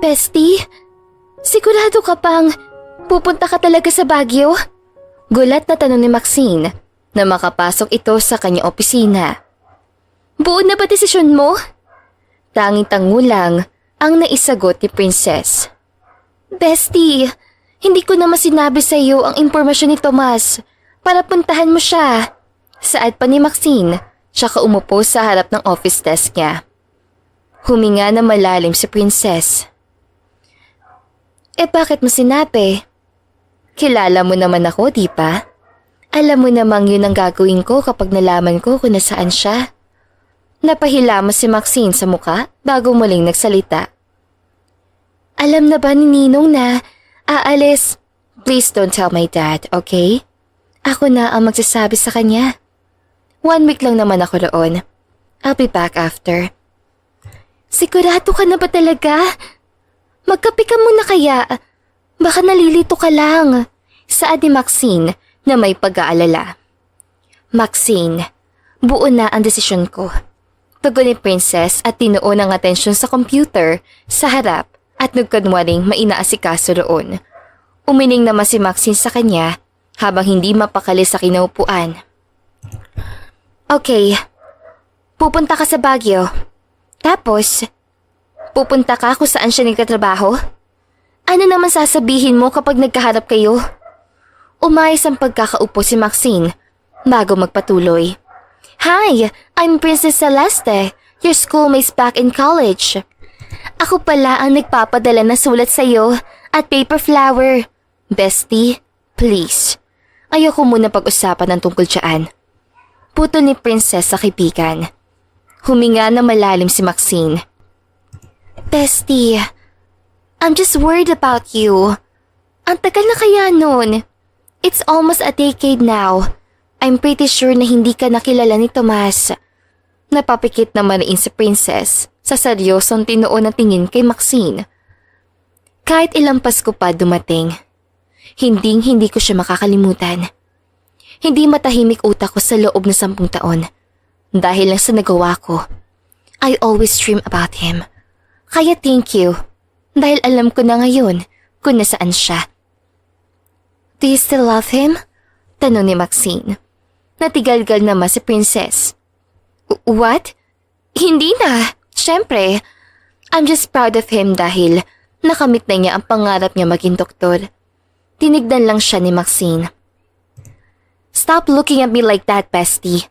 Bestie, sigurado ka pang pupunta ka talaga sa Baguio? Gulat na tanong ni Maxine na makapasok ito sa kanyang opisina. Buo na ba desisyon mo? Tanging-tango lang ang naisagot ni Princess. Bestie, hindi ko naman sinabi sa iyo ang impormasyon ni Tomas para puntahan mo siya. Saad pa ni Maxine, tsaka umupo sa harap ng office desk niya. Huminga na malalim si Princess. Bakit mo sinabi? Kilala mo naman ako, di ba? Alam mo namang yun ang gagawin ko kapag nalaman ko kung nasaan siya. Napahila mo si Maxine sa muka bago muling nagsalita. Alam na ba ni Ninong na aalis? Please don't tell my dad, okay? Ako na ang magsasabi sa kanya. 1 week lang naman ako roon. I'll be back after. Sigurado ka na ba talaga? Magkape ka muna kaya. Baka nalilito ka lang. Saad ni Maxine na may pag-aalala. Maxine, buo na ang desisyon ko. Tugon ni Princess at tinuon ang atensyon sa computer sa harap at nagkunwaring mainaasikaso roon. Umiling naman si Maxine sa kanya habang hindi mapakali sa kinaupuan. Okay, pupunta ka sa Baguio. Tapos, pupunta ka kung saan siya nagtatrabaho? Ano naman sasabihin mo kapag nagkaharap kayo? Umayos ang pagkakaupo si Maxine bago magpatuloy. Hi, I'm Princess Celeste, your schoolmates back in college. Ako pala ang nagpapadala ng sulat sa'yo at paper flower. Bestie, please. Ayoko muna pag-usapan ng tungkol dyan. Puto ni Princess sa kaibigan. Huminga na malalim si Maxine. Bestie, I'm just worried about you. Ang tagal na kaya nun. It's almost a decade now. I'm pretty sure na hindi ka nakilala ni Tomas. Napapikit na mariin si Princess sa seryosong tinuon na tingin kay Maxine. Kahit ilang Pasko pa dumating, hindi ko siya makakalimutan. Hindi matahimik utak ko sa loob ng 10 taon. Dahil lang sa nagawa ko. I always dream about him. Kaya thank you. Dahil alam ko na ngayon kung nasaan siya. Do you still love him? Tanong ni Maxine. Natigalgal naman si Princess. What? Hindi na. Siyempre. I'm just proud of him dahil nakamit na niya ang pangarap niya maging doktor. Tinignan lang siya ni Maxine. Stop looking at me like that, bestie.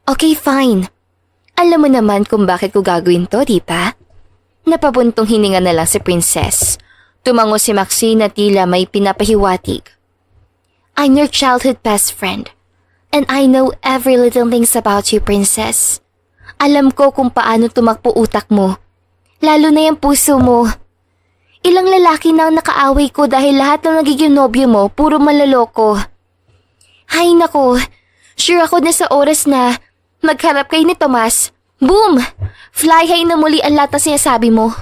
Okay, fine. Alam mo naman kung bakit ko gagawin to, di ba? Napabuntong hininga na lang si Princess. Tumango si Maxine na tila may pinapahiwatig. I'm your childhood best friend. And I know every little things about you, Princess. Alam ko kung paano tumakbo utak mo. Lalo na yung puso mo. Ilang lalaki na ang nakaaway ko dahil lahat ng nagiging nobyo mo puro malaloko. Hay nako, sure ako na sa oras na magharap kayo ni Tomas. Boom! Fly high na muli ang lahat na sinasabi mo.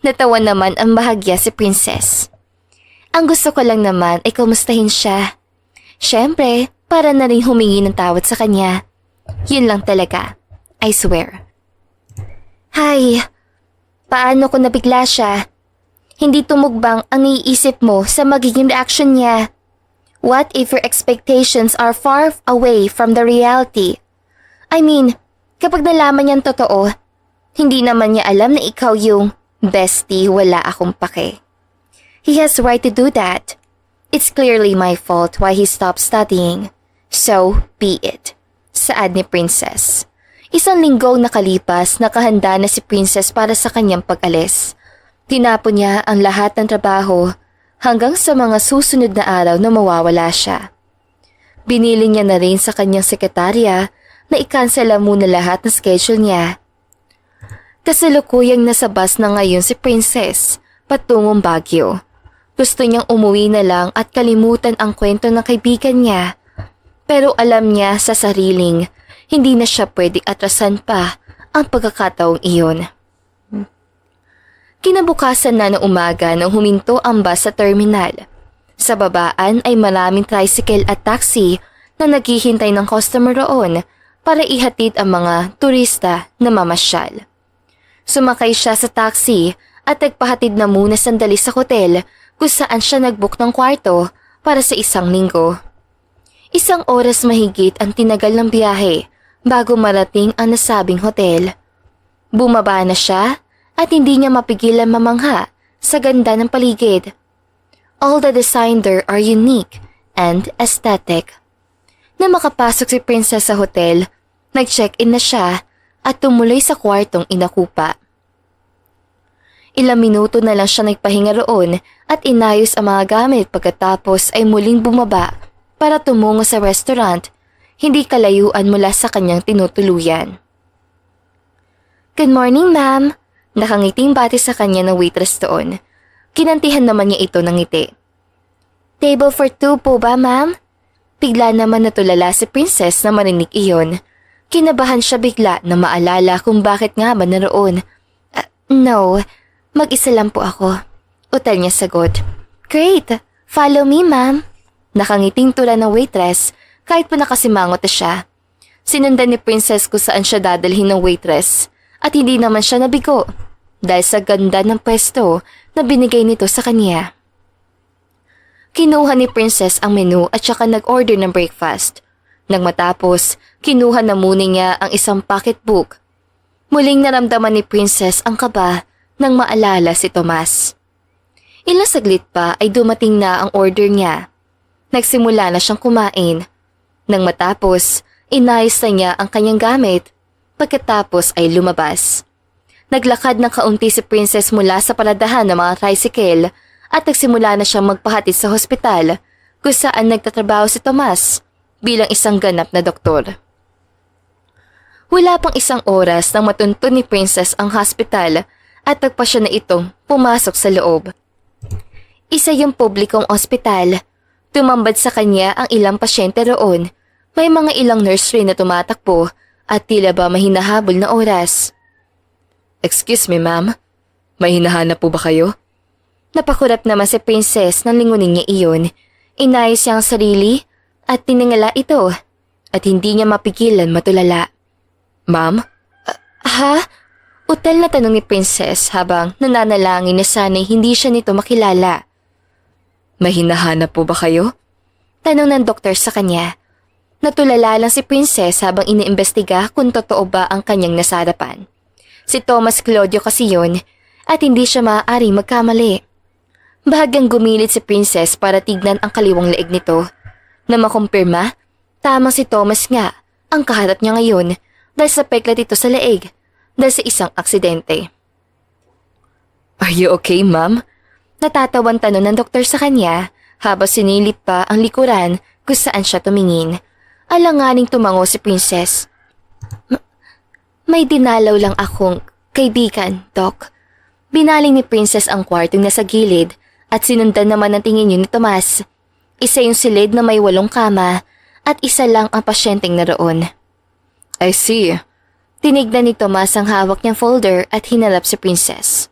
Natawa naman ang bahagya si Princess. Ang gusto ko lang naman ay kumustahin siya. Siyempre, para na rin humingi ng tawad sa kanya. Yun lang talaga. I swear. Hay, paano kung nabigla siya? Hindi tumugbang ang iisip mo sa magiging reaction niya. What if your expectations are far away from the reality? I mean, kapag nalaman niyang totoo, hindi naman niya alam na ikaw yung bestie, wala akong pake. He has right to do that. It's clearly my fault why he stopped studying. So, be it. Saad ni Princess. 1 linggo nakalipas, nakahanda na si Princess para sa kanyang pag-alis. Tinapon niya ang lahat ng trabaho hanggang sa mga susunod na araw na mawawala siya. Binili niya na rin sa kanyang sekretarya na ikansela muna lahat ng schedule niya. Kasalukuyang nasa bus na ngayon si Princess patungong Baguio. Gusto niyang umuwi na lang at kalimutan ang kwento ng kaibigan niya. Pero alam niya sa sariling hindi na siya pwedeng atrasan pa ang pagkakataong iyon. Kinabukasan na ng umaga nang huminto ang bus sa terminal. Sa babaan ay maraming tricycle at taxi na naghihintay ng customer roon para ihatid ang mga turista na mamasyal. Sumakay siya sa taxi at nagpahatid na muna sandali sa hotel kung saan siya nagbook ng kwarto para sa 1 linggo. 1 oras mahigit ang tinagal ng biyahe bago marating ang nasabing hotel. Bumaba na siya at hindi niya mapigilan mamangha sa ganda ng paligid. All the design there are unique and aesthetic. Na makapasok si Princess sa hotel, nag-check-in na siya at tumuloy sa kwartong inakupa. Ilang minuto na lang siya nagpahinga roon at inayos ang mga gamit pagkatapos ay muling bumaba para tumungo sa restaurant, hindi kalayuan mula sa kanyang tinutuluyan. "Good morning, ma'am." Nakangiting bati sa kanya ng waitress doon. Kinantihan naman niya ito ng ngiti. "Table for 2 po ba, ma'am?" Bigla naman natulala si Princess na marinig iyon. Kinabahan siya bigla na maalala kung bakit nga ba naroon. No, mag-isa lang po ako." Utal niya sagot. "Great, follow me, ma'am." Nakangiting tula ng waitress kahit pa nakasimangot na siya. Sinundan ni Princess kung saan siya dadalhin ng waitress at hindi naman siya nabigo dahil sa ganda ng pwesto na binigay nito sa kanya. Kinuha ni Princess ang menu at saka nag-order ng breakfast. Nang matapos, kinuha na muna niya ang isang pocketbook. Muling naramdaman ni Princess ang kaba nang maalala si Tomas. Ilang saglit pa ay dumating na ang order niya. Nagsimula na siyang kumain. Nang matapos, inayos na niya ang kanyang gamit. Pagkatapos ay lumabas. Naglakad ng kaunti si Princess mula sa paradahan ng mga tricycle at nagsimula na siyang magpahatid sa hospital kung saan nagtatrabaho si Tomas bilang isang ganap na doktor. Wala pang 1 oras nang matuntun ni Princess ang hospital at nagpa siya na itong pumasok sa loob. Isa yung publikong ospital. Tumambad sa kanya ang ilang pasyente roon. May mga ilang nurse rin na tumatakbo at tila ba mahinahabol na oras. "Excuse me, ma'am. May hinahanap po ba kayo?" Napakurap naman si Princess nang lingunin niya iyon. Inayos niya ang sarili at tiningala ito at hindi niya mapigilan matulala. "Ma'am?" Ha? Utal na tanong ni Princess habang nananalangin na sana'y hindi siya nito makilala. "May hinahanap po ba kayo?" Tanong ng doktor sa kanya. Natulala lang si Princess habang iniimbestiga kung totoo ba ang kanyang nasarapan. Si Thomas Claudio kasi yun at hindi siya maaaring magkamali. Bahagyang gumilit si Princess para tignan ang kaliwang leeg nito. Na makumpirma, tamang si Thomas nga ang kaharap niya ngayon dahil sa peklat ito sa leeg dahil sa isang aksidente. "Are you okay, ma'am?" Natatawan tanong ng doktor sa kanya habang sinilip pa ang likuran kung saan siya tumingin. Alanganing tumango si Princess. May dinalaw lang akong kaibigan, Doc." Binaling ni Princess ang kwartong nasa gilid at sinundan naman ang tingin niyo ni Tomas. Isa yung silid na may 8 kama at isa lang ang pasyenteng naroon. "I see." Tinignan ni Tomas ang hawak niyang folder at hinarap si Princess.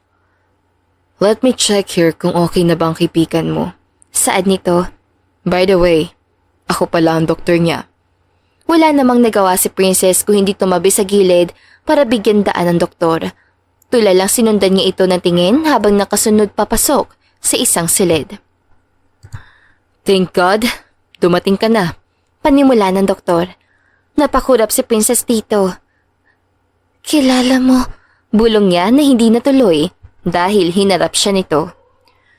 "Let me check here kung okay na ba ang kaibigan mo." Saad nito. "By the way, ako pala ang doktor niya." Wala namang nagawa si Princess kung hindi tumabi sa gilid para bigyan daan ng doktor. Tulalang sinundan niya ito ng tingin habang nakasunod papasok sa isang silid. "Thank God, dumating ka na." Panimula ng doktor. Napakurap si Princess dito. "Kilala mo?" Bulong niya na hindi natuloy dahil hinarap siya nito.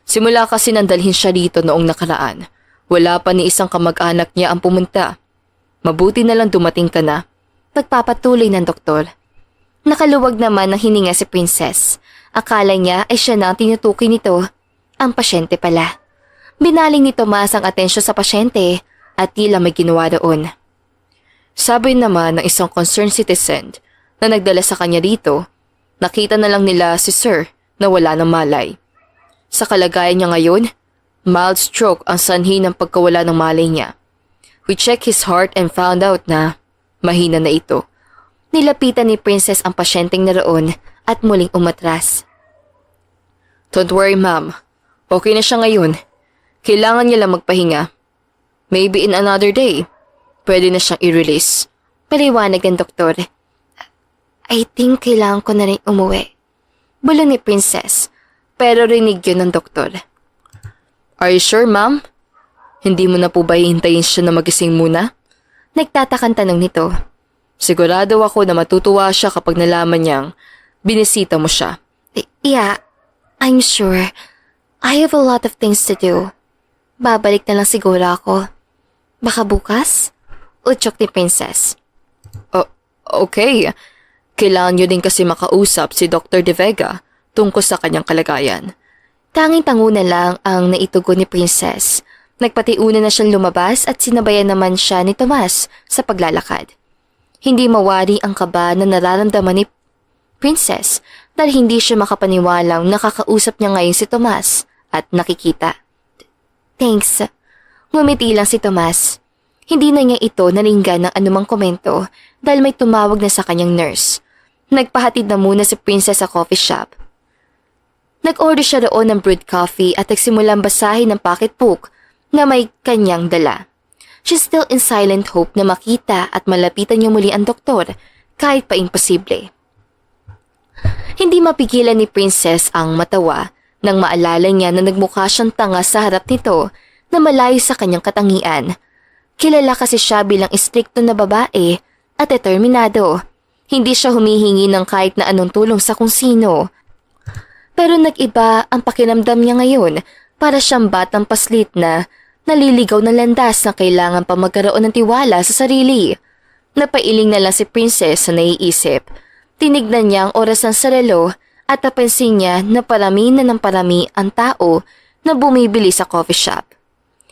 "Simula kasi nandalhin siya dito noong nakaraan. Wala pa ni isang kamag-anak niya ang pumunta. Mabuti na lang dumating ka na." Nagpapatuloy ng doktor. Nakaluwag naman ng hininga si Princess. Akala niya ay siya na ang tinutukoy nito. Ang pasyente pala. Binaling ni Tomas ang atensyon sa pasyente at tila may ginawa doon. Sabi naman ng isang concerned citizen na nagdala sa kanya dito, nakita na lang nila si Sir na wala ng malay. Sa kalagayan niya ngayon, mild stroke ang sanhi ng pagkawala ng malay niya. We checked his heart and found out na mahina na ito. Nilapitan ni Princess ang pasyenteng naroon at muling umatras. "Don't worry, ma'am. Okay na siya ngayon. Kailangan niya lang magpahinga. Maybe in another day, pwede na siyang i-release." Paliwanag ng doktor. I think kailangan ko na rin umuwi. Bulong ni Princess pero rinig yun ng doktor. Are you sure, ma'am? Hindi mo na po ba hihintayin siya na magising muna? Nagtatakang tanong nito. Sigurado ako na matutuwa siya kapag nalaman niyang binisita mo siya. Yeah, I'm sure. I have a lot of things to do. Babalik na lang siguro ako. Baka bukas? Utyok ni Princess. Okay. Kailangan niyo din kasi makausap si Dr. De Vega tungkol sa kanyang kalagayan. Tanging-tango na lang ang naitugon ni Princess. Nagpatiuna na siyang lumabas at sinabayan naman siya ni Tomas sa paglalakad. Hindi mawari ang kaba na nararamdaman ni Princess dahil hindi siya makapaniwalang nakakausap niya ngayon si Tomas at nakikita. Thanks. Ngumiti lang si Tomas. Hindi na niya ito naringgan ng anumang komento dahil may tumawag na sa kanyang nurse. Nagpahatid na muna si Princess sa coffee shop. Nag-order siya roon ng brewed coffee at nagsimulang basahin ng pocketbook na may kanyang dala. She's still in silent hope na makita at malapitan niya muli ang doktor kahit pa imposible. Hindi mapigilan ni Princess ang matawa nang maalala niya na nagmukha siyang tanga sa harap nito na malayo sa kanyang katangian. Kilala kasi siya bilang istrikto na babae at determinado. Hindi siya humihingi ng kahit na anong tulong sa kung sino. Pero nag-iba ang pakiramdam niya ngayon para siyang batang paslit na naliligaw ng landas na kailangan pa magkaroon ng tiwala sa sarili. Napailing na lang si Princess sa naiisip. Tinignan niya ang oras ng sarelo at napansin niya na parami na ng parami ang tao na bumibili sa coffee shop.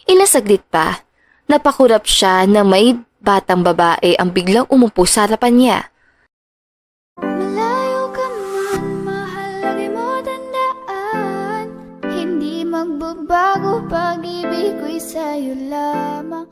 Ilang saglit pa, napakurap siya na may batang babae ang biglang umupo sa harapan niya. Malayo ka man, mahal, lagi mo tandaan. Hindi magbabago, pag-ibig ko'y sa'yo lamang.